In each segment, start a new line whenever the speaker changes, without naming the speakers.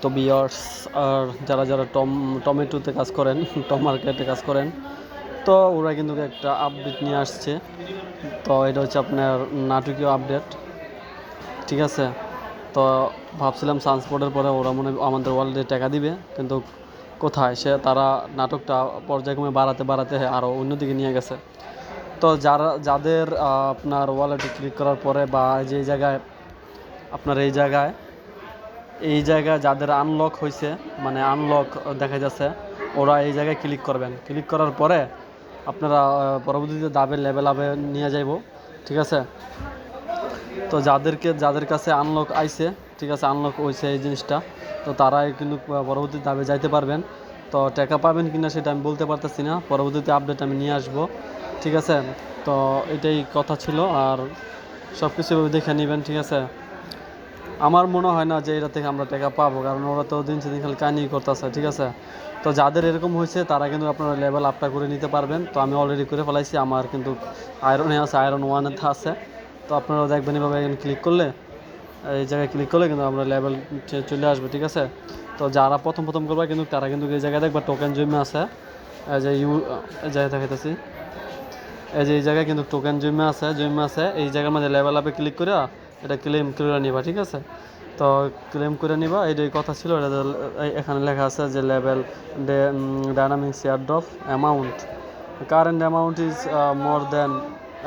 তো ভিউয়ার্স আর যারা যারা টমেটোতে কাজ করেন, টম মার্কেটে কাজ করেন, তো ওরা কিন্তু একটা আপডেট নিয়ে আসছে। তো এটা হচ্ছে আপনার নাটকীয় আপডেট, ঠিক আছে। তো ভাবছিলাম সানস্পোর্টের পরে ওরা মনে হয় আমাদের ওয়ালেটে টাকা দিবে, কিন্তু কোথায় তারা নাটকটা পর্যায়ক্রমে বাড়াতে বাড়াতে আরও অন্যদিকে নিয়ে গেছে। তো যাদের আপনার ওয়ালেটে ক্লিক করার পরে বা যে জায়গায় আপনার এই জায়গায় যাদের আনলক হয়েছে, মানে আনলক দেখা যাচ্ছে, ওরা এই জায়গায় ক্লিক করবেন। ক্লিক করার পরে আপনারা পরবর্তীতে দাবের লেভেল আপে নিয়ে যাইব, ঠিক আছে। তো যাদের কাছে আনলক আইছে, ঠিক আছে, আনলক হয়েছে এই জিনিসটা, তো তারাই কিন্তু পরবর্তী দাবে যাইতে পারবেন। তো টাকা পাবেন কিনা সেটা আমি বলতে পারতেছি না, পরবর্তীতে আপডেট আমি নিয়ে আসব, ঠিক আছে। তো এটাই কথা ছিল, আর সব কিছু দেখে নেবেন, ঠিক আছে। আমার মনে হয় না যে এটা থেকে আমরা টাকা পাবো, কারণ ওরা তো দিন সেদিন খালি কাহিনি করতেছে, ঠিক আছে। তো যাদের এরকম হয়েছে তারা কিন্তু আপনারা লেভেল আপটা করে নিতে পারবেন। তো আমি অলরেডি করে ফেলাইছি, আমার কিন্তু আয়রনে আছে, আয়রন 1 আছে। তো আপনারা দেখবেন এভাবে ক্লিক করলে, এই জায়গায় ক্লিক করলে কিন্তু আমরা লেভেল চলে আসবে, ঠিক আছে। তো যারা প্রথম করবে কিন্তু তারা কিন্তু এই জায়গায় দেখবা টোকেন জমে আছে, এই যে এই জায়গায় দেখাইতেছি, এই যে এই জায়গায় কিন্তু টোকেন জমে আছে। এই জায়গার মধ্যে লেভেল আপে ক্লিক করে এটা ক্লেম করে নিবা, ঠিক আছে। তো ক্লেম করে নিবা, এইটাই কথা ছিল। এটা এখানে লেখা আছে যে level dynamic share drop amount, current amount is more than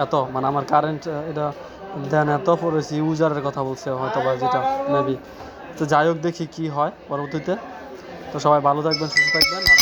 এত, মানে আমার কারেন্ট এটা দেন এত পড়েছি, ইউজারের কথা বলছে হয়তো বা, যেটা মেবি। তো যাই হোক, দেখি কি হয় পরবর্তীতে। তো সবাই ভালো থাকবেন, সুস্থ থাকবেন।